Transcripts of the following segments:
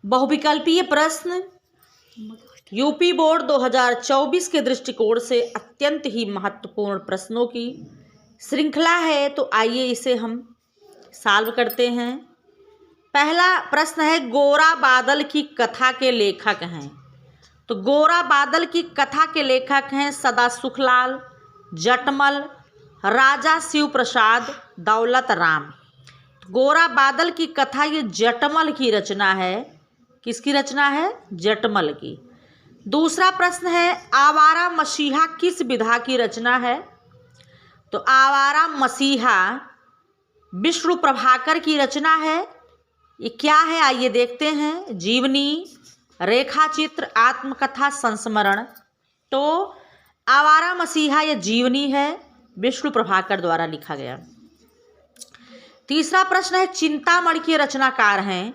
बहुविकल्पीय प्रश्न UP board 2024 के दृष्टिकोण से अत्यंत ही महत्वपूर्ण प्रश्नों की श्रृंखला है। तो आइए इसे हम सॉल्व करते हैं। पहला प्रश्न है, गोरा बादल की कथा के लेखक हैं। तो गोरा बादल की कथा के लेखक हैं सदा सुखलाल, जटमल, राजा शिव प्रसाद, दौलत राम। गोरा बादल की कथा ये जटमल की रचना है। किसकी रचना है? जटमल की। दूसरा प्रश्न है, आवारा मसीहा किस विधा की रचना है? तो आवारा मसीहा विष्णु प्रभाकर की रचना है। ये क्या है आइए देखते हैं। जीवनी, रेखा चित्र, आत्मकथा, संस्मरण। तो आवारा मसीहा ये जीवनी है, विष्णु प्रभाकर द्वारा लिखा गया। तीसरा प्रश्न है, चिंतामणि के रचनाकार हैं।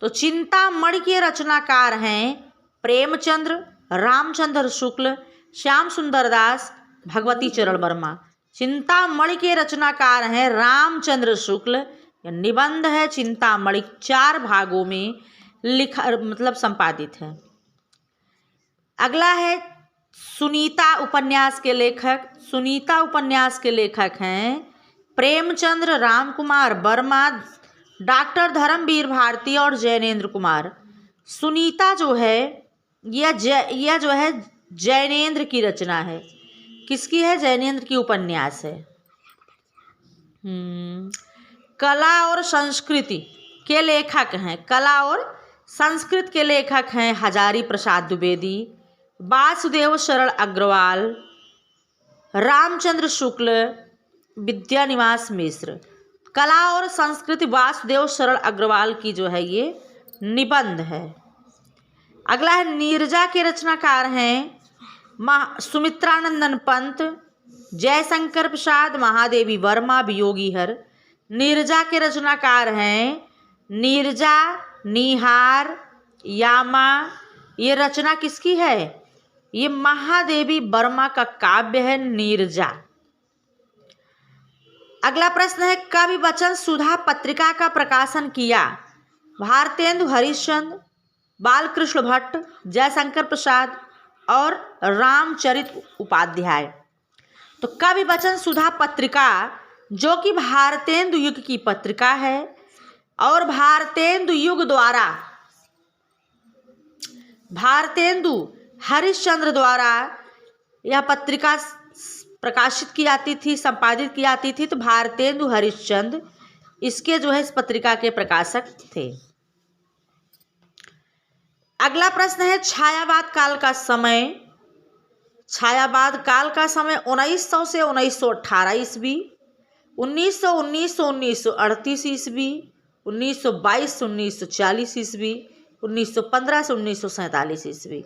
तो चिंतामणि के रचनाकार हैं प्रेमचंद्र, रामचंद्र शुक्ल, श्याम सुंदर दास, भगवती चरण वर्मा। चिंतामणि के रचनाकार हैं रामचंद्र शुक्ल। निबंध है चिंतामणि, 4 भागों में लिखा संपादित है। अगला है, सुनीता उपन्यास के लेखक। सुनीता उपन्यास के लेखक हैं प्रेमचंद्र, रामकुमार वर्मा, डॉक्टर धर्मवीर भारती और जैनेन्द्र कुमार। सुनीता जो है यह जो है जैनेन्द्र की रचना है। किसकी है? जैनेन्द्र की उपन्यास है। कला और संस्कृति के लेखक हैं, कला और संस्कृत के लेखक हैं हजारी प्रसाद द्विवेदी, वासुदेव शरण अग्रवाल, रामचंद्र शुक्ल, विद्यानिवास मिश्र। कला और संस्कृति वासुदेव शरण अग्रवाल की जो है ये निबंध है। अगला है, नीरजा के रचनाकार हैं सुमित्रानंदन पंत, जयशंकर प्रसाद, महादेवी वर्मा, वियोगी हर। नीरजा के रचनाकार हैं नीरजा, निहार, यामा। ये रचना किसकी है? ये महादेवी वर्मा का काव्य है नीरजा। अगला प्रश्न है, कवि वचन सुधा पत्रिका का प्रकाशन किया भारतेंदु हरिश्चंद्र, बालकृष्ण भट्ट, जयशंकर प्रसाद और रामचरित उपाध्याय। तो कवि वचन सुधा पत्रिका जो कि भारतेंदु युग की पत्रिका है और भारतेंदु युग द्वारा भारतेंदु हरिश्चंद्र द्वारा यह पत्रिका प्रकाशित की जाती थी, संपादित की जाती थी। तो भारतेंदु हरिश्चंद्र इसके जो है इस पत्रिका के प्रकाशक थे। अगला प्रश्न है, छायावाद काल का समय। छायावाद काल का समय 1900 से 1918 ईस्वी, 1919 से 1938 ईस्वी, 1922 से 1940 ईस्वी, 1915 से 1947 ईस्वी।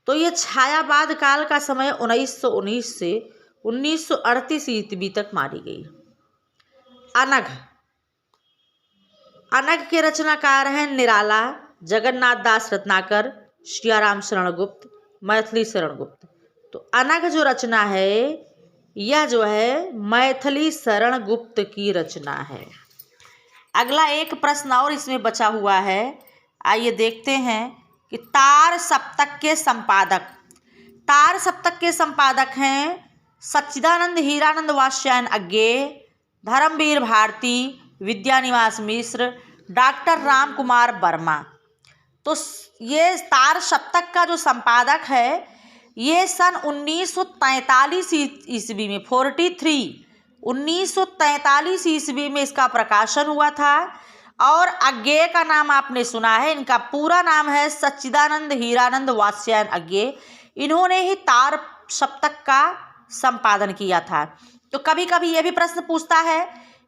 तो ये छायावाद काल का समय 1919 से 1938 ईस्वी तक मानी गई। अनघ, अनघ के रचनाकार हैं निराला, जगन्नाथ दास रत्नाकर, श्रियाराम शरण गुप्त, मैथिली शरण गुप्त। तो अनघ जो रचना है यह जो है मैथिली शरण गुप्त की रचना है। अगला एक प्रश्न और इसमें बचा हुआ है, आइए देखते हैं कि तार सप्तक के संपादक। तार सप्तक के संपादक हैं सच्चिदानंद हीरानंद वात्स्यायन अज्ञेय, धर्मवीर भारती, विद्यानिवास मिश्र, डॉक्टर राम कुमार वर्मा। तो ये तार सप्तक का जो संपादक है ये सन 1943 ईस्वी में 1943 ईस्वी में इसका प्रकाशन हुआ था। और अज्ञेय का नाम आपने सुना है, इनका पूरा नाम है सच्चिदानंद हीरानंद वात्स्यायन अज्ञेय। इन्होंने ही तार सप्तक का संपादन किया था। तो कभी कभी ये भी प्रश्न पूछता है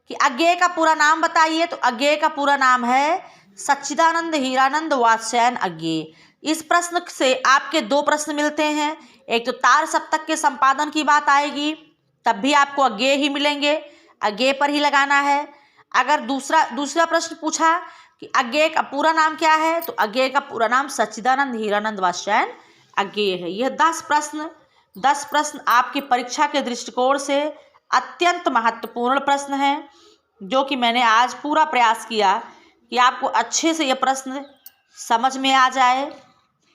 कि अज्ञेय का पूरा नाम बताइए। तो अज्ञेय का पूरा नाम है सच्चिदानंद हीरानंद वात्स्यायन अज्ञेय। इस प्रश्न से आपके 2 प्रश्न मिलते हैं। एक तो तार सप्तक के संपादन की बात आएगी, तब भी आपको अज्ञेय ही मिलेंगे, अज्ञेय पर ही लगाना है। अगर दूसरा प्रश्न पूछा कि अज्ञेय का पूरा नाम क्या है, तो अज्ञेय का पूरा नाम सच्चिदानंद हीरानंद वात्स्यायन अज्ञेय है। यह 10 प्रश्न आपकी परीक्षा के दृष्टिकोण से अत्यंत महत्वपूर्ण प्रश्न हैं, जो कि मैंने आज पूरा प्रयास किया कि आपको अच्छे से ये प्रश्न समझ में आ जाए।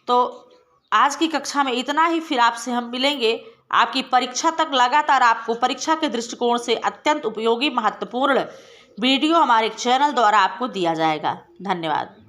तो आज की कक्षा में इतना ही, फिर आपसे हम मिलेंगे आपकी परीक्षा तक। लगातार आपको परीक्षा के दृष्टिकोण से अत्यंत उपयोगी महत्वपूर्ण वीडियो हमारे चैनल द्वारा आपको दिया जाएगा। धन्यवाद।